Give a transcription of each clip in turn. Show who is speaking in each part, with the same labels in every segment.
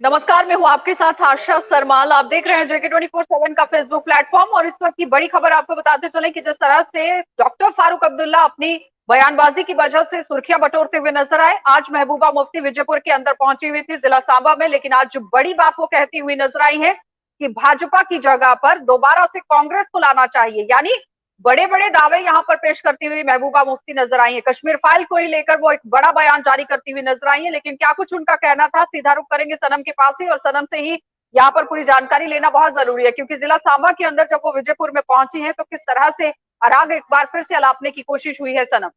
Speaker 1: नमस्कार, मैं हूँ आपके साथ आशा सरमाल। आप देख रहे हैं जेके 24/7 का फेसबुक प्लेटफॉर्म और इस वक्त की बड़ी खबर आपको बताते चले कि जिस तरह से डॉक्टर फारूक अब्दुल्ला अपनी बयानबाजी की वजह से सुर्खियां बटोरते हुए नजर आए। आज महबूबा मुफ्ती विजयपुर के अंदर पहुंची हुई थी जिला सांबा में, लेकिन आज जो बड़ी बात वो कहती हुई नजर आई है कि भाजपा की जगह पर दोबारा से कांग्रेस को लाना चाहिए। यानी बड़े बड़े दावे यहां पर पेश करती हुई महबूबा मुफ्ती नजर आई है। कश्मीर फाइल को ही लेकर वो एक बड़ा बयान जारी करती हुई नजर आई है, लेकिन क्या कुछ उनका कहना था, सीधा रुख करेंगे सनम के पास ही और सनम से ही यहाँ पर पूरी जानकारी लेना बहुत जरूरी है, क्योंकि जिला सांबा के अंदर जब वो विजयपुर में पहुंची है तो किस तरह से राग एक बार फिर से अलापने की कोशिश हुई है। सनम,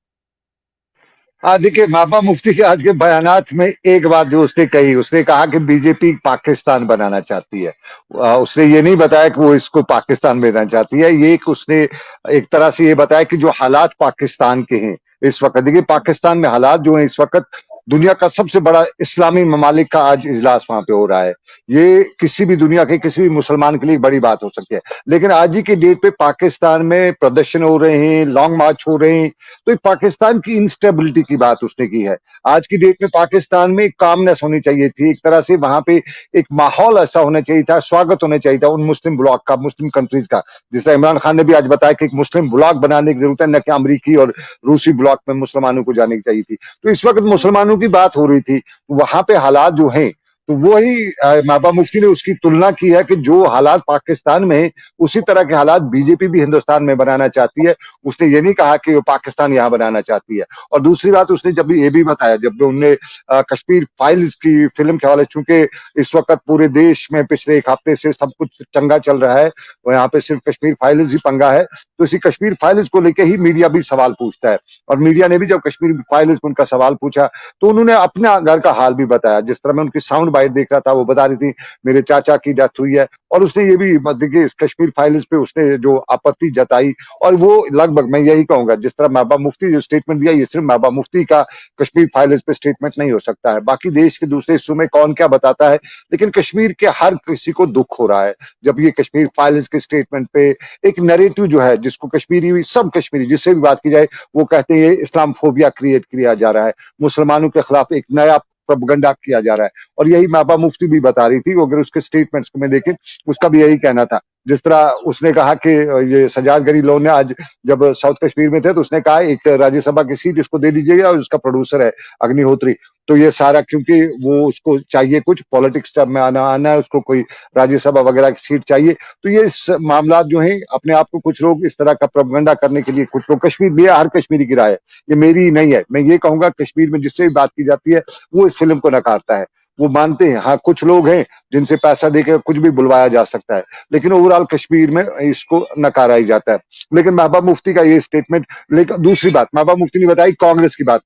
Speaker 2: हाँ, देखिए, महबूबा मुफ्ती के आज के बयानात में एक बात जो उसने कही, उसने कहा कि बीजेपी पाकिस्तान बनाना चाहती है। उसने ये नहीं बताया कि वो इसको पाकिस्तान बनाना चाहती है। ये एक उसने एक तरह से ये बताया कि जो हालात पाकिस्तान के हैं इस वक्त, देखिए पाकिस्तान में हालात जो हैं इस वक्त, दुनिया का सबसे बड़ा इस्लामी ममालिक का आज इजलास वहां पे हो रहा है। ये किसी भी दुनिया के किसी भी मुसलमान के लिए बड़ी बात हो सकती है, लेकिन आज ही के डेट पे पाकिस्तान में प्रदर्शन हो रहे हैं, लॉन्ग मार्च हो रहे हैं, तो ये पाकिस्तान की इंस्टेबिलिटी की बात उसने की है। आज की डेट में पाकिस्तान में कामनेस होनी चाहिए थी, एक तरह से वहां पे एक माहौल ऐसा होना चाहिए था, स्वागत होना चाहिए था उन मुस्लिम ब्लॉक का, मुस्लिम कंट्रीज का। जिस इमरान खान ने भी आज बताया कि एक मुस्लिम ब्लॉक बनाने की जरूरत है, न कि अमरीकी और रूसी ब्लॉक में मुसलमानों को जाने की चाहिए थी। तो इस वक्त मुसलमानों की बात हो रही थी, वहां पे हालात जो हैं, तो वही महबूबा मुफ्ती ने उसकी तुलना की है कि जो हालात पाकिस्तान में है उसी तरह के हालात बीजेपी भी हिंदुस्तान में बनाना चाहती है। उसने ये नहीं कहा कि वो पाकिस्तान यहां बनाना चाहती है। और दूसरी बात उसने जब ये भी बताया, जब उनने कश्मीर फाइल्स की फिल्म के हवाले, चूंकि इस वक्त पूरे देश में पिछले एक हफ्ते से सब कुछ चंगा चल रहा है, और यहाँ पे सिर्फ कश्मीर फाइल्स ही पंगा है, तो इसी कश्मीर फाइल्स को लेकर ही मीडिया भी सवाल पूछता है। और मीडिया ने भी जब कश्मीर फाइल्स पर उनका सवाल पूछा तो उन्होंने अपना घर का हाल भी बताया। जिस तरह मैं उनकी साउंड बाइट देख रहा था, वो बता रही थी मेरे चाचा की डेथ हुई है, और उसने ये भी देखिए इस कश्मीर फाइल्स पे उसने जो आपत्ति जताई, और वो लगभग मैं यही कहूंगा, जिस तरह महबूबा मुफ्ती जो स्टेटमेंट दिया, ये सिर्फ महबूबा मुफ्ती का कश्मीर फाइल्स पे स्टेटमेंट नहीं हो सकता है, बाकी देश के दूसरे हिस्सों में कौन क्या बताता है, लेकिन कश्मीर के हर किसी को दुख हो रहा है जब ये कश्मीर फाइल्स के स्टेटमेंट पे एक नैरेटिव जो है, जिसको कश्मीरी सब कश्मीरी जिससे भी बात की जाए वो कहते हैं इस्लामफोबिया क्रिएट किया जा रहा है, मुसलमानों के खिलाफ एक नया प्रोपेगेंडा किया जा रहा है। और यही महबूबा मुफ्ती भी बता रही थी, अगर उसके स्टेटमेंट्स को मैं देखें, उसका भी यही कहना था। जिस तरह उसने कहा कि ये सजाद गरीलों ने आज जब साउथ कश्मीर में थे तो उसने कहा एक राज्यसभा की सीट इसको दे दीजिएगा, और उसका प्रोड्यूसर है अग्निहोत्री, तो ये सारा क्योंकि वो उसको चाहिए कुछ पॉलिटिक्स में आना है, उसको कोई राज्यसभा वगैरह की सीट चाहिए। तो ये मामला जो है, अपने आप को कुछ लोग इस तरह का प्रोपेगेंडा करने के लिए, कुछ लोग, कश्मीर भी हर कश्मीरी की राय है, ये मेरी नहीं है, मैं ये कहूंगा कश्मीर में जिससे भी बात की जाती है वो इस फिल्म को नकारता है। वो मानते हैं, हाँ कुछ लोग हैं जिनसे पैसा देकर कुछ भी बुलवाया जा सकता है, लेकिन ओवरऑल कश्मीर में इसको नकारा ही जाता है। लेकिन महबूबा मुफ्ती का ये स्टेटमेंट, लेकिन दूसरी बात महबूबा मुफ्ती ने बताई कांग्रेस की बात।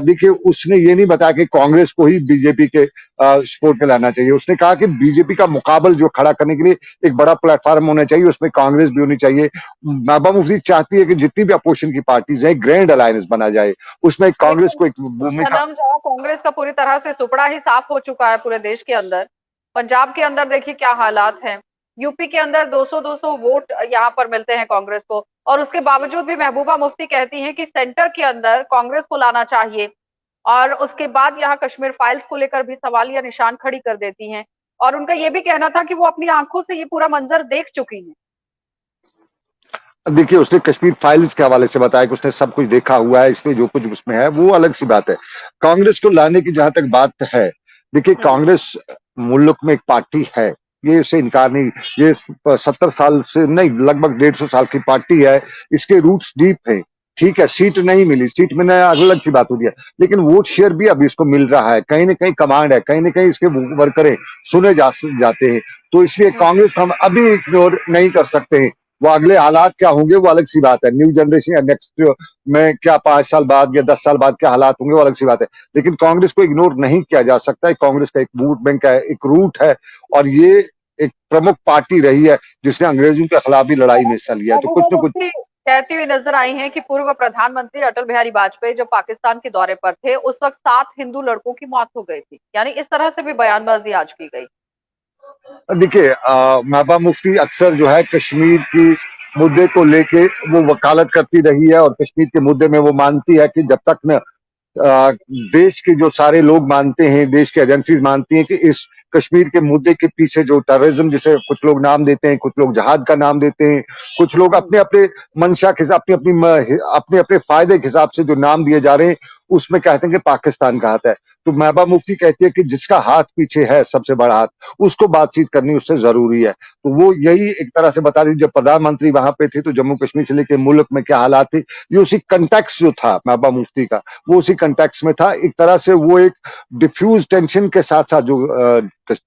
Speaker 2: देखिए उसने ये नहीं बताया कि कांग्रेस को ही बीजेपी के सपोर्ट में लाना चाहिए। उसने कहा कि बीजेपी का मुकाबल जो खड़ा करने के लिए एक बड़ा प्लेटफॉर्म होना चाहिए, उसमें कांग्रेस भी होनी चाहिए। महबूबा मुफ्ती चाहती है कि जितनी भी अपोजिशन की पार्टीज हैं ग्रैंड अलायंस बना जाए, उसमें कांग्रेस को एक भूमिका।
Speaker 1: सनम, जहाँ कांग्रेस का पूरी तरह से सुपड़ा ही साफ हो चुका है पूरे देश के अंदर। पंजाब के अंदर देखिए क्या हालात हैं, यूपी के अंदर 200-200 वोट यहाँ पर मिलते हैं कांग्रेस को, और उसके बावजूद भी महबूबा मुफ्ती कहती हैं कि सेंटर के अंदर कांग्रेस को लाना चाहिए। और उसके बाद यहाँ कश्मीर फाइल्स को लेकर भी सवालिया निशान खड़ी कर देती हैं, और उनका ये भी कहना था कि वो अपनी आंखों से ये पूरा मंजर देख चुकी हैं।
Speaker 2: देखिए उसने कश्मीर फाइल्स के हवाले से बताया कि उसने सब कुछ देखा हुआ है, इसलिए जो कुछ उसमें है वो अलग सी बात है। कांग्रेस को लाने की जहां तक बात है, देखिए कांग्रेस मुल्क में एक पार्टी है, ये इससे इनकार नहीं। ये 70 साल से नहीं, लगभग 150 साल की पार्टी है, इसके रूट्स डीप हैं। ठीक है, सीट नहीं मिली, सीट में अलग सी बात होती है, लेकिन वोट शेयर भी अभी इसको मिल रहा है, कहीं ना कहीं कमांड है, कहीं ना कहीं इसके वर्करें सुने जाते हैं। तो इसलिए कांग्रेस को हम अभी इग्नोर नहीं कर सकते हैं। वो अगले हालात क्या होंगे वो अलग सी बात है, न्यू जनरेशन या नेक्स्ट में क्या 5 साल बाद या 10 साल बाद क्या हालात होंगे वो अलग सी बात है, लेकिन कांग्रेस को इग्नोर नहीं किया जा सकता है। कांग्रेस का एक वोट बैंक है, एक रूट है, और ये एक प्रमुख पार्टी रही है जिसने अंग्रेजों के खिलाफ भी लड़ाई में हिस्सा लिया है, तो कुछ
Speaker 1: महबूबा
Speaker 2: न कुछ।
Speaker 1: मुफ्ती कहती हुई नजर आई हैं कि पूर्व प्रधानमंत्री अटल बिहारी वाजपेयी जब पाकिस्तान के दौरे पर थे उस वक्त 7 हिंदू लड़कों की मौत हो गई थी। यानी इस तरह से भी बयानबाजी आज की गई।
Speaker 2: देखिए महबूबा मुफ्ती अक्सर जो है कश्मीर की मुद्दे को लेके वो वकालत करती रही है, और कश्मीर के मुद्दे में वो मानती है कि जब तक न देश के जो सारे लोग मानते हैं, देश की एजेंसीज मानती हैं कि इस कश्मीर के मुद्दे के पीछे जो टेररिज्म, जिसे कुछ लोग नाम देते हैं, कुछ लोग जिहाद का नाम देते हैं, कुछ लोग अपने अपने मंशा के हिसाब, अपने अपने फायदे के हिसाब से जो नाम दिए जा रहे हैं, उसमें कहते हैं कि पाकिस्तान का हाथ है। तो महबूबा मुफ्ती कहती है कि जिसका हाथ पीछे है, सबसे बड़ा हाथ, उसको बातचीत करनी उससे जरूरी है। तो वो यही एक तरह से बता रही, जब प्रधानमंत्री वहां पे थे तो जम्मू कश्मीर से लेकर मुल्क में क्या हालात थे, ये उसी कंटेक्स्ट जो था महबूबा मुफ्ती का, वो उसी कंटेक्स्ट में था। एक तरह से वो एक डिफ्यूज टेंशन के साथ साथ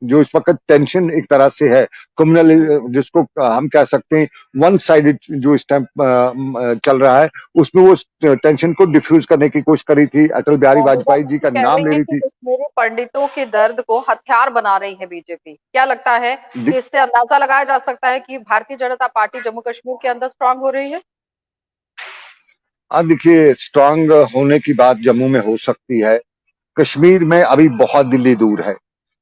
Speaker 2: जो इस वक्त टेंशन एक तरह से है कम्युनल, जिसको हम कह सकते हैं वन साइडेड जो इस टाइम चल रहा है, उसमें वो टेंशन को डिफ्यूज करने की कोशिश करी थी। अटल बिहारी वाजपेयी जी का
Speaker 1: कह
Speaker 2: नाम
Speaker 1: रही
Speaker 2: ले
Speaker 1: है
Speaker 2: रही
Speaker 1: कि
Speaker 2: थी।
Speaker 1: कश्मीरी पंडितों के दर्द को हथियार बना रही है बीजेपी। क्या लगता है
Speaker 2: दि-
Speaker 1: कि इससे अंदाजा लगाया जा सकता है कि भारतीय जनता पार्टी जम्मू कश्मीर के अंदर स्ट्रांग हो रही है?
Speaker 2: देखिए, स्ट्रांग होने की बात जम्मू में हो सकती है, कश्मीर में अभी बहुत दिल्ली दूर है।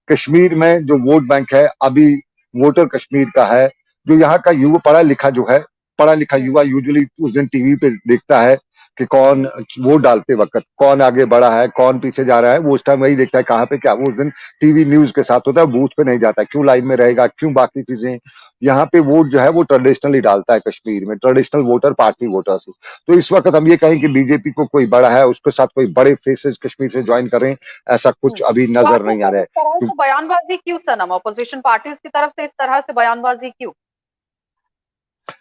Speaker 2: कश्मीर में जो वोट बैंक है अभी वोटर कश्मीर का है। जो यहाँ का युवा पढ़ा लिखा जो है, पढ़ा लिखा
Speaker 1: हम्म,
Speaker 2: युवा यूजुअली उस दिन टीवी पे देखता है कि कौन वोट डालते वक्त कौन आगे बढ़ा है, कौन पीछे जा रहा है, वो उस टाइम वही देखता है कहाँ पे क्या। वो उस दिन टीवी न्यूज के साथ होता है, बूथ पे नहीं जाता, क्यों लाइन में रहेगा, क्यों बाकी चीजें। यहाँ पे वोट जो है वो ट्रेडिशनली डालता है कश्मीर में, ट्रेडिशनल वोटर, पार्टी वोटर से। तो इस वक्त हम ये कहें कि बीजेपी को कोई बड़ा है, उसके साथ कोई बड़े फेसेस कश्मीर से ज्वाइन करें, ऐसा कुछ अभी
Speaker 1: तो
Speaker 2: नजर
Speaker 1: आखिर
Speaker 2: नहीं आ रहा
Speaker 1: इस तरह
Speaker 2: है।
Speaker 1: से बयानबाजी क्यों सनम? अपोजिशन पार्टीज की तरफ से इस तरह से बयानबाजी क्यों?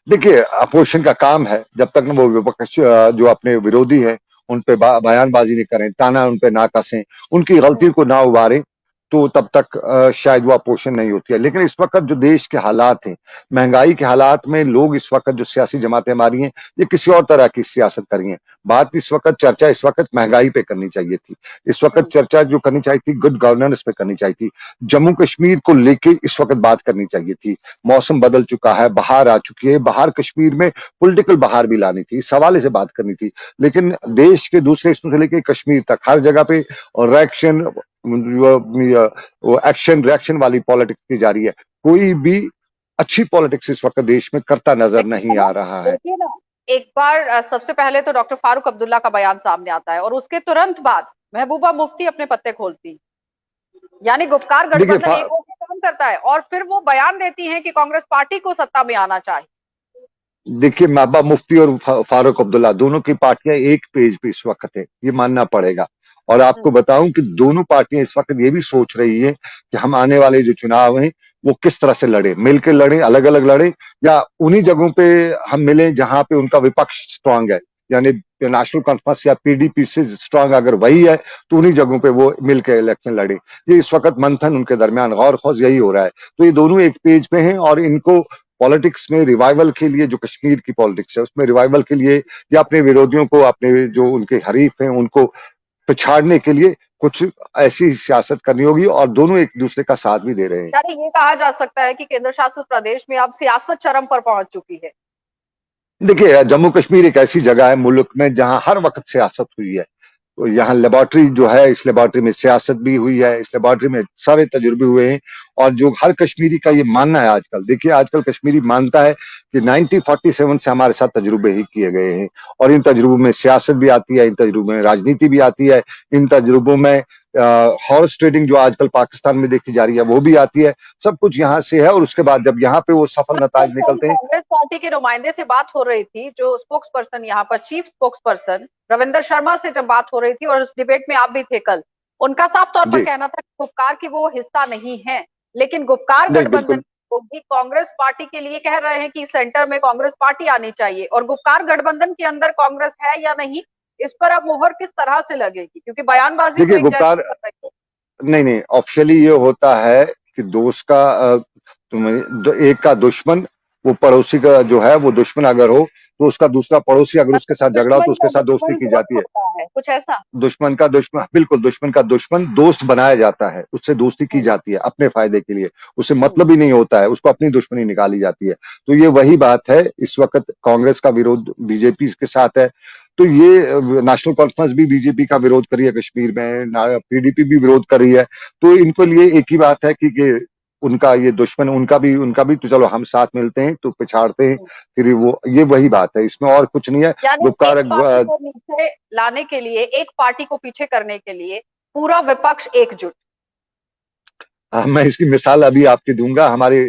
Speaker 2: देखिए, अपोजिशन का काम है, जब तक न वो विपक्ष जो अपने विरोधी हैं उन पे बयानबाजी नहीं करें, ताना उन पे ना कसें, उनकी गलती को ना उबारें, तो तब तक शायद वो अपोजिशन नहीं होती है। लेकिन इस वक्त जो देश के हालात हैं, महंगाई के हालात में लोग इस वक्त जो सियासी जमातें हमारी हैं, ये किसी और तरह की सियासत कर रही हैं। बात इस वक्त, चर्चा इस वक्त महंगाई पे करनी चाहिए थी। इस वक्त चर्चा जो करनी चाहिए थी गुड गवर्नेंस पे करनी चाहिए थी। जम्मू कश्मीर को लेके इस वक्त बात करनी चाहिए थी। मौसम बदल चुका है, बहार आ चुकी है, बहार कश्मीर में पॉलिटिकल बहार भी लानी थी, इस हवाले से बात करनी थी। लेकिन देश के दूसरे हिस्सों से लेकर कश्मीर तक हर जगह पे और रिएक्शन, वो एक्शन रिएक्शन वाली पॉलिटिक्स की जा रही है। कोई भी अच्छी पॉलिटिक्स इस वक्त देश में करता नजर
Speaker 1: लेकिन
Speaker 2: नहीं आ
Speaker 1: सनम,
Speaker 2: रहा है।
Speaker 1: देखिए ना, एक बार सबसे पहले तो डॉक्टर फारूक अब्दुल्ला का बयान सामने आता है और उसके तुरंत बाद महबूबा मुफ्ती अपने पत्ते खोलती, यानी गुपकार
Speaker 2: देखिए
Speaker 1: गठबंधन एक होकर काम करता है और फिर वो बयान देती हैं कि कांग्रेस पार्टी को सत्ता में आना चाहिए।
Speaker 2: देखिए, महबूबा मुफ्ती और फारूक अब्दुल्ला दोनों की पार्टियां एक पेज पे इस वक्त है, ये मानना पड़ेगा। और आपको बताऊं कि दोनों पार्टियां इस वक्त ये भी सोच रही है कि हम आने वाले जो चुनाव हैं वो किस तरह से लड़े, मिलकर लड़े, अलग अलग लड़े, या उन्हीं जगहों पे हम मिले जहां पे उनका विपक्ष स्ट्रांग है। यानी नेशनल कॉन्फ्रेंस या पीडीपी से स्ट्रांग अगर वही है तो उन्हीं जगहों पे वो मिलकर इलेक्शन लड़े। ये इस वक्त मंथन उनके दरमियान गौर खोज यही हो रहा है। तो ये दोनों एक पेज पे हैं और इनको पॉलिटिक्स में रिवाइवल के लिए, जो कश्मीर की पॉलिटिक्स है उसमें रिवाइवल के लिए, या अपने विरोधियों को, अपने जो उनके हरीफ हैं उनको पिछाड़ने के लिए कुछ ऐसी सियासत करनी होगी, और दोनों एक दूसरे का साथ भी दे रहे हैं।
Speaker 1: यानी ये कहा जा सकता है कि केंद्र शासित प्रदेश में अब सियासत चरम पर पहुंच चुकी है।
Speaker 2: देखिए, जम्मू कश्मीर एक ऐसी जगह है मुल्क में जहां हर वक्त सियासत हुई है। तो यहाँ लेबोरेटरी जो है, इस लेबोरेटरी में सियासत भी हुई है, इस लेबोरेटरी में सारे तजुर्बे हुए हैं। और जो हर कश्मीरी का ये मानना है आजकल, देखिए आजकल कश्मीरी मानता है कि 1947 से हमारे साथ तजुर्बे ही किए गए हैं, और इन तजुर्बों में सियासत भी आती है, इन तजुर्बों में राजनीति भी आती है, इन तजुर्बों में हॉर्स ट्रेडिंग जो आजकल पाकिस्तान में देखी जा रही है वो भी आती है। सब कुछ यहाँ से है, और उसके बाद जब यहाँ पे वो सफल नताज
Speaker 1: कल
Speaker 2: निकलते हैं।
Speaker 1: कांग्रेस पार्टी के नुमाइंदे से बात हो रही थी, जो स्पोक्स पर्सन यहाँ पर, chief spokes person Ravinder Sharma से जब बात हो रही थी, और उस डिबेट में आप भी थे कल, उनका साफ तौर पर
Speaker 2: जी,
Speaker 1: कहना था कि गुपकार की वो हिस्सा नहीं है। लेकिन गुपकार
Speaker 2: नहीं
Speaker 1: गठबंधन
Speaker 2: बिल्कुल।
Speaker 1: को भी कांग्रेस पार्टी के लिए कह रहे हैं कि सेंटर में कांग्रेस पार्टी आनी चाहिए, और गुपकार गठबंधन के अंदर कांग्रेस है या नहीं, इस पर अब मुहर किस तरह से लगेगी? क्योंकि बयानबाजी तो
Speaker 2: देखिए,
Speaker 1: एक जैसी
Speaker 2: गुप्तार,
Speaker 1: कर रही है।
Speaker 2: नहीं नहीं, ऑप्शनली ये होता है कि दोस्त का तुम्हें एक का दुश्मन, वो पड़ोसी का जो है वो दुश्मन अगर हो, तो उसका दूसरा पड़ोसी अगर उसके साथ झगड़ा हो तो
Speaker 1: दुश्मन
Speaker 2: उसके
Speaker 1: का
Speaker 2: साथ दोस्ती
Speaker 1: दुश्मन
Speaker 2: की
Speaker 1: दोस्त
Speaker 2: जाती है।
Speaker 1: होता है, कुछ ऐसा।
Speaker 2: दुश्मन का दुश्मन, बिल्कुल, दुश्मन का दुश्मन दोस्त बनाया जाता है, उससे दोस्ती की
Speaker 1: हम्म,
Speaker 2: जाती है अपने फायदे के लिए, उसे
Speaker 1: हम्म,
Speaker 2: मतलब ही नहीं होता है, उसको अपनी दुश्मनी निकाली जाती है। तो ये वही बात है, इस वक्त कांग्रेस का विरोध बीजेपी के साथ है। तो ये नेशनल कॉन्फ्रेंस भी बीजेपी का विरोध कर रही है कश्मीर में, पीडीपी भी विरोध कर रही है। तो इनको लिए एक ही बात है कि उनका ये दुश्मन, उनका भी तो चलो हम साथ मिलते हैं तो पिछाड़ते हैं, फिर वो ये वही बात है, इसमें और कुछ नहीं है।
Speaker 1: यानी
Speaker 2: जो
Speaker 1: एक पार्टी
Speaker 2: कारक
Speaker 1: को नीचे लाने के लिए, एक पार्टी को पीछे करने के लिए पूरा विपक्ष एकजुट।
Speaker 2: मैं इसकी मिसाल अभी आपकी दूंगा। हमारे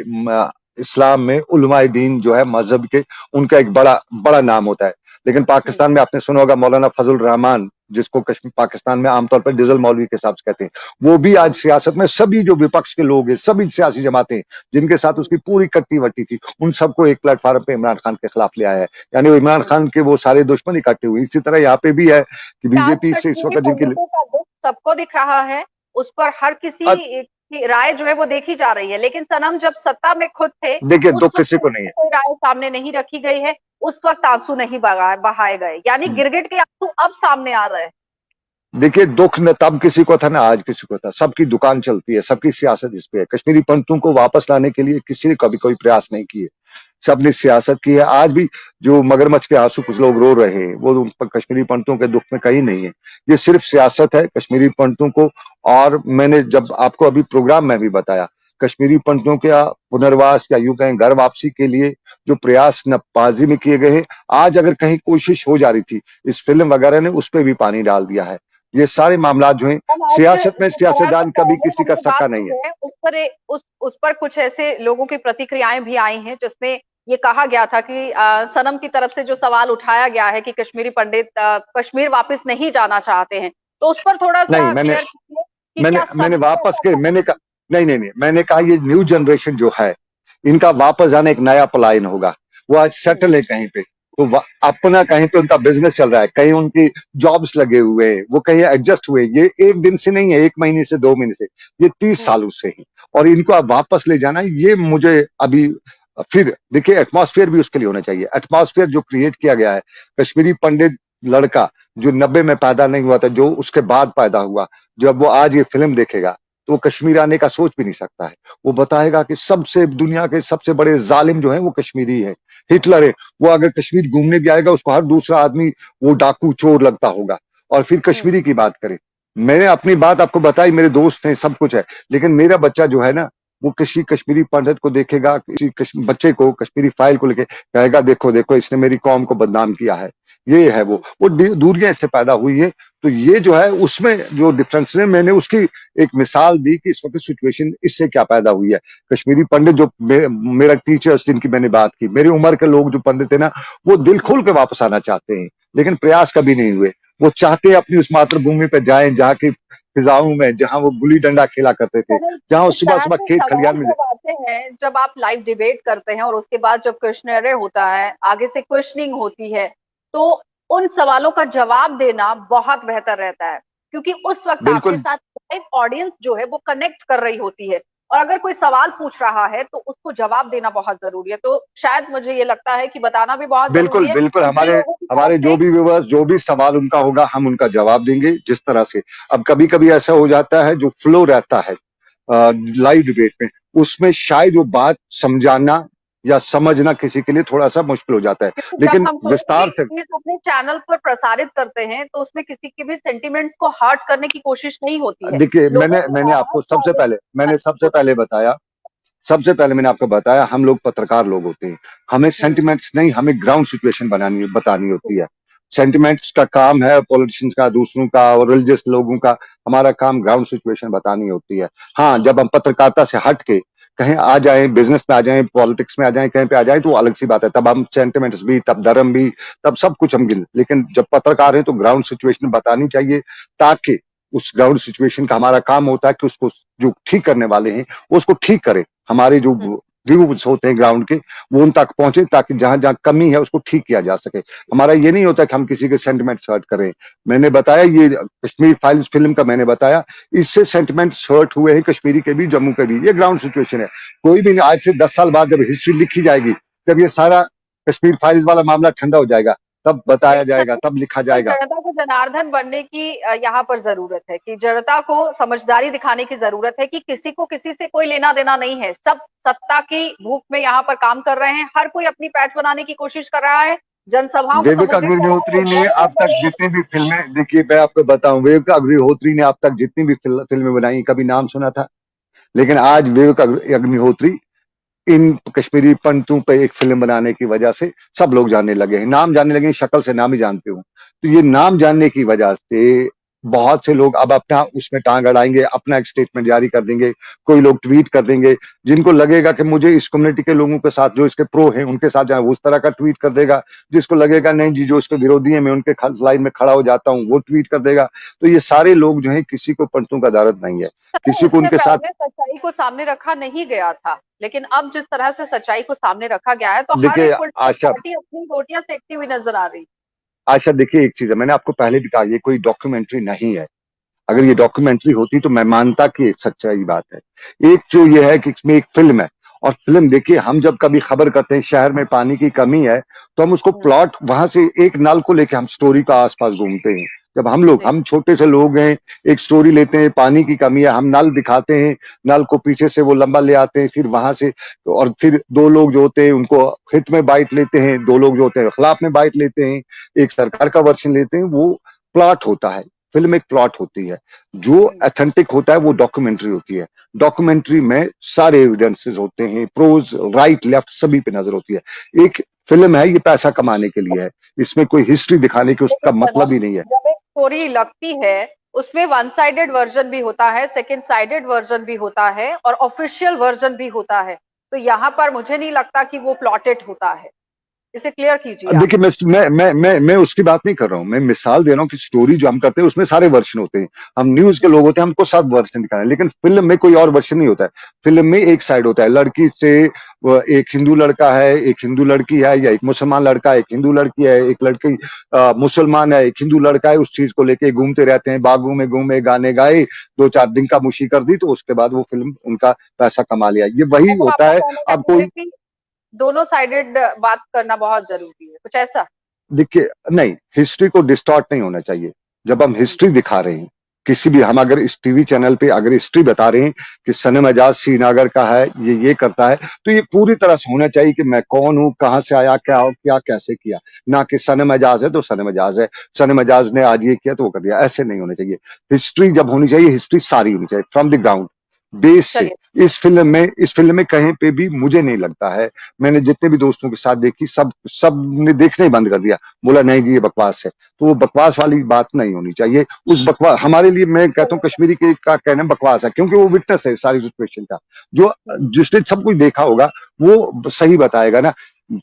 Speaker 2: इस्लाम में उलमाए दीन जो है मजहब के, उनका एक बड़ा बड़ा नाम होता है। लेकिन पाकिस्तान में आपने सुना होगा मौलाना फजल रहमान, जिसको कश्मीर पाकिस्तान में आमतौर पर डिजल मौलवी के हिसाब से कहते हैं, वो भी आज सियासत में सभी जो विपक्ष के लोग हैं, सभी सियासी जमातें जिनके साथ उसकी पूरी कट्टी वट्टी थी, उन सबको एक प्लेटफॉर्म पे इमरान खान के खिलाफ ले आया है। यानी वो इमरान खान के वो सारे दुश्मन इकट्ठे हुए। इसी तरह यहाँ पे भी है कि
Speaker 1: आज
Speaker 2: बीजेपी से इस
Speaker 1: कश्मीरी
Speaker 2: वक्त जिनकी
Speaker 1: पंडितों का दुख सबको दिख रहा है, उस पर हर किसी की राय जो है वो देखी जा रही है। लेकिन सनम जब सत्ता में खुद थे,
Speaker 2: देखिए
Speaker 1: उस
Speaker 2: दुख
Speaker 1: वक्त
Speaker 2: किसी को नहीं है।
Speaker 1: कोई राय सामने नहीं रखी गई है, उस वक्त आंसू नहीं बहाए गए, यानी गिरगिट के आंसू अब सामने आ रहे हैं।
Speaker 2: देखिए दुख न तब किसी को था ना आज किसी को था। सबकी दुकान चलती है, सबकी सियासत इस पे है। कश्मीरी पंडितों को वापस लाने के लिए किसी ने कभी कोई प्रयास नहीं किए, सबने सियासत की है। आज भी जो मगरमच्छ के आंसू कुछ लोग रो रहे हैं, वो कश्मीरी पंडितों के दुख में कहीं नहीं है। ये सिर्फ सियासत है कश्मीरी पंडितों को। और मैंने जब आपको अभी प्रोग्राम में भी बताया, कश्मीरी पंडितों के पुनर्वास या यूं कहें घर वापसी के लिए जो प्रयास नपाजी में किए गए हैं, आज अगर कहीं कोशिश हो जा रही थी, इस फिल्म वगैरह ने उस पर भी पानी डाल दिया है। ये सारे मामला जो है
Speaker 1: हम आज
Speaker 2: सियासत में,
Speaker 1: दोपहर
Speaker 2: सियासतदान
Speaker 1: को
Speaker 2: कभी
Speaker 1: पहले
Speaker 2: किसी का
Speaker 1: वाली
Speaker 2: सका
Speaker 1: बात
Speaker 2: नहीं है।
Speaker 1: जो है उस पर कुछ ऐसे लोगों की प्रतिक्रियाएं भी आई हैं, जिसमें ये कहा गया था कि सनम की तरफ से जो सवाल उठाया गया है कि कश्मीरी पंडित कश्मीर वापस नहीं जाना चाहते हैं, तो उस पर थोड़ा
Speaker 2: नहीं,
Speaker 1: सा
Speaker 2: मैंने
Speaker 1: क्लियर कीजिए कि
Speaker 2: मैंने
Speaker 1: क्या
Speaker 2: मैंने
Speaker 1: सच में
Speaker 2: वापस
Speaker 1: ऐसा
Speaker 2: के
Speaker 1: था?
Speaker 2: मैंने कहा नहीं नहीं नहीं, मैंने कहा ये न्यू जनरेशन जो है, इनका वापस आना एक नया पलायन होगा। वो आज सेटल है कहीं पे, तो अपना कहीं पे उनका बिजनेस चल रहा है, कहीं उनकी जॉब्स लगे हुए हैं, वो कहीं एडजस्ट हुए। ये एक दिन से नहीं है, एक महीने से, 2 महीने से, ये 30 सालों से ही। और इनको अब वापस ले जाना, ये मुझे अभी फिर देखिए एटमॉस्फेयर भी उसके लिए होना चाहिए। एटमॉस्फेयर जो क्रिएट किया गया है, कश्मीरी पंडित लड़का जो 90 में पैदा नहीं हुआ था, जो उसके बाद पैदा हुआ, जब वो आज ये फिल्म देखेगा तो वो कश्मीर आने का सोच भी नहीं सकता है। वो बताएगा कि सबसे दुनिया के सबसे बड़े जालिम जो है वो कश्मीरी है, हिटलर है। वो अगर कश्मीर घूमने भी आएगा, उसको हर दूसरा आदमी वो डाकू चोर लगता होगा। और फिर कश्मीरी की बात करें, मैंने अपनी बात आपको बताई, मेरे दोस्त हैं, सब कुछ है, लेकिन मेरा बच्चा जो है ना, वो किसी कश्मीरी पंडित को देखेगा, किसी बच्चे को कश्मीरी फाइल को लेके कहेगा देखो देखो इसने मेरी कौम को बदनाम किया है। ये है वो दूरियां इससे पैदा हुई है। तो ये जो है उसमें जो डिफरेंस है, मैंने उसकी एक मिसाल दी कि इस वक्त सिचुएशन इससे क्या पैदा हुई है। कश्मीरी पंडित जो मेरा टीचर्स जिनकी मैंने बात की, मेरी उम्र के लोग जो पंडित है ना, वो दिल खोल के वापस आना चाहते हैं, लेकिन प्रयास कभी नहीं हुए। वो चाहते हैं अपनी उस मातृभूमि पे जाएं जहाँ की फिजाओं में, जहां वो गुल्ली डंडा खेला करते थे, जहां वो
Speaker 1: जिस
Speaker 2: सुबह
Speaker 1: तरह
Speaker 2: सुबह
Speaker 1: से
Speaker 2: खेत
Speaker 1: सवाल
Speaker 2: खलियान में।
Speaker 1: जब आते हैं, जब आप लाइव डिबेट करते हैं और उसके बाद जब क्वेश्चनरे होता है, आगे से क्वेश्चनिंग होती है, तो उन सवालों का जवाब देना बहुत बेहतर रहता है, क्योंकि उस वक्त आपके
Speaker 2: बिल्कुल
Speaker 1: साथ लाइव ऑडियंस जो है वो कनेक्ट कर रही होती है, और अगर कोई सवाल पूछ रहा है तो उसको जवाब देना बहुत जरूरी है। तो शायद मुझे ये लगता है कि बताना भी बहुत जरूरी
Speaker 2: बिल्कुल
Speaker 1: है,
Speaker 2: बिल्कुल,
Speaker 1: जिन
Speaker 2: हमारे
Speaker 1: लोगों की तरफ
Speaker 2: हमारे
Speaker 1: से।
Speaker 2: जो भी व्यूवर्स, जो भी सवाल उनका होगा, हम उनका जवाब देंगे जिस तरह से। अब कभी कभी ऐसा हो जाता है, जो फ्लो रहता है लाइव डिबेट में, उसमें शायद वो बात समझाना या समझना किसी के लिए थोड़ा सा मुश्किल हो जाता है,
Speaker 1: क्योंकि जब
Speaker 2: लेकिन
Speaker 1: हम कोई भी
Speaker 2: विस्तार से।
Speaker 1: चीज अपने चैनल पर प्रसारित करते हैं तो उसमें किसी के भी सेंटिमेंट्स को हर्ट करने की कोशिश नहीं होती है,
Speaker 2: देखिए
Speaker 1: लोगों
Speaker 2: मैंने
Speaker 1: की
Speaker 2: मैंने
Speaker 1: आवाज
Speaker 2: आपको
Speaker 1: को आगे
Speaker 2: सबसे
Speaker 1: होती
Speaker 2: पहले बताया, सबसे पहले मैंने आपको बताया, हम लोग पत्रकार लोग होते हैं, हमें
Speaker 1: है।
Speaker 2: सेंटिमेंट्स नहीं, हमें ग्राउंड सिचुएशन बतानी होती है। सेंटिमेंट्स का काम है पॉलिटिशियंस का, दूसरों का और रिलीजियस लोगों का। हमारा काम ग्राउंड सिचुएशन बतानी होती है। हाँ, जब हम पत्रकारिता से हट के कहीं आ जाए, बिजनेस में आ जाए, पॉलिटिक्स में आ जाए, कहीं पे आ जाए, तो अलग सी बात है। तब हम सेंटिमेंट्स भी, तब धर्म भी, तब सब कुछ हम गिन। लेकिन जब पत्रकार है तो ग्राउंड सिचुएशन बतानी चाहिए, ताकि उस ग्राउंड सिचुएशन का हमारा काम होता है कि उसको जो ठीक करने वाले हैं वो उसको ठीक करें। हमारे जो व्यूज होते हैं ग्राउंड के, वो उन तक पहुंचे, ताकि जहां जहां कमी है उसको ठीक किया जा सके। हमारा ये नहीं होता कि हम किसी के सेंटिमेंट्स हर्ट करें। मैंने बताया, ये कश्मीर फाइल्स फिल्म का मैंने बताया, इससे सेंटिमेंट्स हर्ट हुए हैं कश्मीरी के भी, जम्मू के भी। ये ग्राउंड सिचुएशन है। कोई भी नहीं, आज से 10 साल बाद जब हिस्ट्री लिखी जाएगी, जब ये सारा कश्मीर फाइल्स वाला मामला ठंडा हो जाएगा, तब बताया
Speaker 1: लेकिन
Speaker 2: जाएगा, तब लिखा
Speaker 1: पर
Speaker 2: जाएगा।
Speaker 1: जनता को जनार्दन बनने की यहाँ पर जरूरत है, कि जनता को समझदारी दिखाने की जरूरत है कि किसी को किसी से कोई लेना देना नहीं है। सब सत्ता की भूख में यहाँ पर काम कर रहे हैं, हर कोई अपनी पैठ बनाने की कोशिश कर रहा है, जनसभाओं को
Speaker 2: विवेक
Speaker 1: संबोधित कर रहा
Speaker 2: अग्निहोत्री
Speaker 1: है,
Speaker 2: ने
Speaker 1: बड़े
Speaker 2: अब तक
Speaker 1: बड़े।
Speaker 2: जितनी भी फिल्में, देखिए मैं आपको बताऊं, विवेक अग्निहोत्री ने अब तक जितनी भी फिल्में बनाई, कभी नाम सुना था? लेकिन आज विवेक अग्निहोत्री इन कश्मीरी पंडितों पे एक फिल्म बनाने की वजह से सब लोग जानने लगे हैं, नाम जानने लगे हैं, शक्ल से नाम ही जानते हो। तो ये नाम जानने की वजह से बहुत से लोग अब अपना उसमें टांग अड़ाएंगे, अपना एक स्टेटमेंट जारी कर देंगे, कोई लोग ट्वीट कर देंगे, जिनको लगेगा कि मुझे इस कम्युनिटी के लोगों के साथ जो इसके प्रो हैं उनके साथ जाए उस तरह का ट्वीट कर देगा, जिसको लगेगा नहीं जी जो इसके विरोधी है मैं उनके लाइन में खड़ा हो जाता हूँ वो ट्वीट कर देगा। तो ये सारे लोग जो है किसी को पंडितों का दर्द नहीं है, किसी को
Speaker 1: इससे
Speaker 2: उनके साथ।
Speaker 1: पहले सच्चाई को सामने रखा नहीं गया था, लेकिन अब जिस तरह से सच्चाई को सामने रखा गया है तो हर
Speaker 2: देखिए
Speaker 1: एक पॉलिटिकल
Speaker 2: आशा,
Speaker 1: पार्टी अपनी गोटियां सेकती हुई नजर आ रही।
Speaker 2: आशा देखिए एक चीज है, मैंने आपको पहले भी कहा ये कोई डॉक्यूमेंट्री नहीं है। अगर ये डॉक्यूमेंट्री होती तो मैं मानता कि ये सच्चाई बात है। एक जो ये है कि इसमें एक फिल्म है, और फिल्म देखिए हम जब कभी खबर करते हैं शहर में पानी की कमी है तो हम उसको
Speaker 1: हम्म,
Speaker 2: प्लॉट वहां से एक नल को लेके हम स्टोरी का आसपास घूमते हैं। जब
Speaker 1: जी
Speaker 2: हम छोटे से लोग हैं, एक स्टोरी लेते हैं पानी की कमी है, हम नल दिखाते हैं, नल को पीछे से वो लंबा ले आते हैं, फिर वहां से और फिर दो लोग जो होते हैं उनको हित में बाइट लेते हैं, दो लोग जो होते हैं खिलाफ में बाइट लेते हैं, एक सरकार का वर्षन लेते हैं, वो प्लॉट होता है। फिल्म एक प्लॉट होती है, जो
Speaker 1: हम्म,
Speaker 2: अथेंटिक होता है वो डॉक्यूमेंट्री होती है। डॉक्यूमेंट्री में सारे एविडेंसेस होते हैं, प्रोज राइट लेफ्ट सभी पे नजर होती है। एक फिल्म है ये पैसा कमाने के लिए है, इसमें कोई हिस्ट्री दिखाने की उसका
Speaker 1: लेकिन
Speaker 2: मतलब
Speaker 1: सनम,
Speaker 2: ही नहीं है।
Speaker 1: जब एक स्टोरी लगती है उसमें वन साइडेड वर्जन भी होता है, सेकंड साइडेड वर्जन भी होता है और ऑफिशियल वर्जन भी होता है। तो यहाँ पर मुझे नहीं लगता कि वो प्लॉटेड होता है। इसे क्लियर कीजिए आप।
Speaker 2: देखिए मैं उसकी बात नहीं कर रहा हूं, मैं मिसाल दे रहा हूं कि स्टोरी जो हम करते हैं उसमें सारे वर्जन होते हैं। हम न्यूज के लोग होते हैं, हमको सब वर्जन दिखाना है, लेकिन फिल्म में कोई और वर्जन नहीं होता है। फिल्म में एक साइड होता है, लड़की से एक हिंदू लड़का है, एक हिंदू लड़की है, या एक मुसलमान लड़का है, एक हिंदू लड़की है, एक लड़की मुसलमान है, एक हिंदू लड़का है, उस चीज को लेके घूमते रहते हैं, बागों में घूमे, गाने गाए, दो चार दिन का मुशी कर दी, तो उसके बाद वो फिल्म उनका पैसा कमा लिया, ये वही
Speaker 1: मतलब
Speaker 2: होता
Speaker 1: आपका
Speaker 2: है।
Speaker 1: कहना
Speaker 2: अब
Speaker 1: चाहिए
Speaker 2: कोई
Speaker 1: कि दोनों साइडेड बात करना बहुत जरूरी है, कुछ ऐसा।
Speaker 2: देखिए नहीं, हिस्ट्री को डिस्टॉर्ट नहीं होना चाहिए। जब हम
Speaker 1: हम्म,
Speaker 2: हिस्ट्री दिखा रहे हैं किसी भी, हम अगर इस टीवी चैनल पे अगर हिस्ट्री बता रहे हैं कि सनम एजाज श्रीनगर का है, ये करता है, तो ये पूरी तरह से होना चाहिए कि मैं कौन हूं, कहां से आया, क्या हो, क्या कैसे किया। ना कि सनम एजाज है तो सनम एजाज है, सनम एजाज ने आज ये किया तो वो कर दिया, ऐसे नहीं होना चाहिए। हिस्ट्री जब होनी चाहिए, हिस्ट्री सारी होनी चाहिए फ्रॉम द ग्राउंड बेस से।
Speaker 1: चलिए।
Speaker 2: इस फिल्म में कहीं पे भी मुझे नहीं लगता है, मैंने जितने भी दोस्तों के साथ देखी सब सब ने देखने ही बंद कर दिया, बोला नहीं जी ये बकवास है। तो वो बकवास वाली बात नहीं होनी चाहिए। उस बकवास हमारे लिए, मैं कहता हूँ कश्मीरी के का कहना बकवास है, क्योंकि वो विटनेस है सारी सिचुएशन का। जो
Speaker 1: हम्म,
Speaker 2: जिसने सब कुछ देखा होगा वो सही बताएगा ना।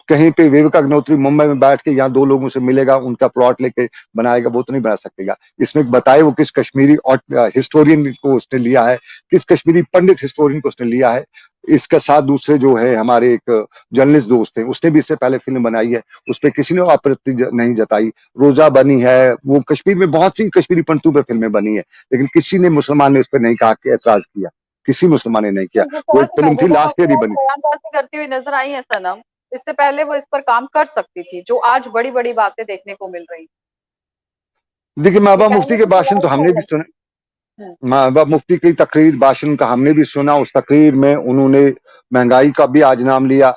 Speaker 2: कहीं पे विवेक अग्निहोत्री मुंबई में बैठ के यहाँ दो लोगों से मिलेगा, उनका प्लॉट लेके बनाएगा, वो तो नहीं बना सकेगा। इसमें बताए वो किस कश्मीरी और हिस्टोरियन को उसने लिया है, किस कश्मीरी पंडित हिस्टोरियन को उसने लिया है। इसके साथ दूसरे जो है हमारे एक जर्नलिस्ट दोस्त हैं, उसने भी इससे पहले फिल्म बनाई है, उस पर किसी ने आपत्ति नहीं जताई। रोजा बनी है, वो कश्मीर में बहुत सी कश्मीरी पंडितों पर फिल्में बनी है, लेकिन किसी ने मुसलमान ने इस पर नहीं कहा कि ऐतराज किया, किसी मुसलमान ने नहीं किया।
Speaker 1: जिस
Speaker 2: वो
Speaker 1: तरह
Speaker 2: एक
Speaker 1: से
Speaker 2: फिल्म थी
Speaker 1: महबूबा
Speaker 2: लास्ट ईयर
Speaker 1: मुफ्ती
Speaker 2: ही
Speaker 1: आज
Speaker 2: बनी।
Speaker 1: बयानबाजी करती हुई नजर आई है सनम, इससे पहले वो इस पर काम कर सकती थी, जो आज बड़ी बड़ी बातें देखने को मिल रही।
Speaker 2: देखिए
Speaker 1: ये
Speaker 2: महबूबा मुफ्ती
Speaker 1: कहने
Speaker 2: के
Speaker 1: की
Speaker 2: भाषण तो
Speaker 1: जरूरत
Speaker 2: हमने
Speaker 1: नहीं
Speaker 2: भी
Speaker 1: है।
Speaker 2: सुने,
Speaker 1: हम्म,
Speaker 2: महबूबा मुफ्ती की तकरीर भाषण का हमने भी सुना। उस तकरीर में उन्होंने महंगाई का भी आज नाम लिया।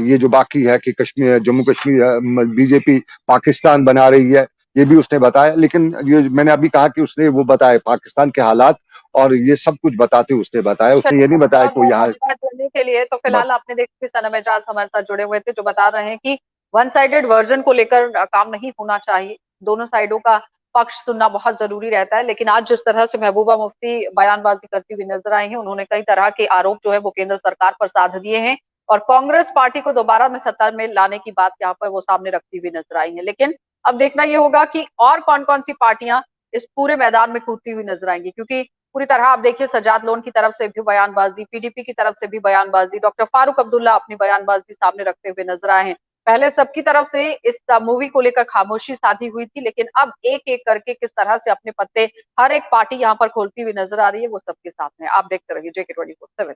Speaker 2: ये जो बाकी है कि कश्मीर जम्मू कश्मीर बीजेपी पाकिस्तान बना रही है, ये भी उसने बताया। लेकिन ये मैंने अभी कहा कि उसने वो बताया पाकिस्तान के हालात, और ये सब कुछ बताते उसने बताया, उसने
Speaker 1: चलिए।
Speaker 2: ये नहीं बताया
Speaker 1: बहुत
Speaker 2: कोई
Speaker 1: बहुत
Speaker 2: यहाँ।
Speaker 1: धन्यवाद जुड़ने के लिए। तो
Speaker 2: बस
Speaker 1: फिलहाल आपने देखा कि सनम एजाज हमारे साथ जुड़े हुए थे, जो बता रहे हैं कि वन साइडेड वर्जन को लेकर काम नहीं होना चाहिए, दोनों साइडों का पक्ष सुनना बहुत जरूरी रहता है। लेकिन आज जिस तरह से महबूबा मुफ्ती बयानबाजी करती हुई नजर आई है, उन्होंने कई तरह के आरोप जो है वो केंद्र सरकार पर साध दिए हैं और कांग्रेस पार्टी को दोबारा में सत्ता में लाने की बात यहाँ पर वो सामने रखती हुई नजर आई है। लेकिन अब देखना ये होगा कि और कौन कौन सी पार्टियां इस पूरे मैदान में कूदती हुई नजर आएंगी, क्योंकि पूरी तरह आप देखिए सजाद लोन की तरफ से भी बयानबाजी, पीडीपी की तरफ से भी बयानबाजी, डॉक्टर फारूक अब्दुल्ला अपनी बयानबाजी सामने रखते हुए नजर आए हैं। पहले सबकी तरफ से इस मूवी को लेकर खामोशी साधी हुई थी, लेकिन अब एक एक करके किस तरह से अपने पत्ते हर एक पार्टी यहाँ पर खोलती हुई नजर आ रही है, वो सबके सामने। आप देखते रहिए JK 24/7।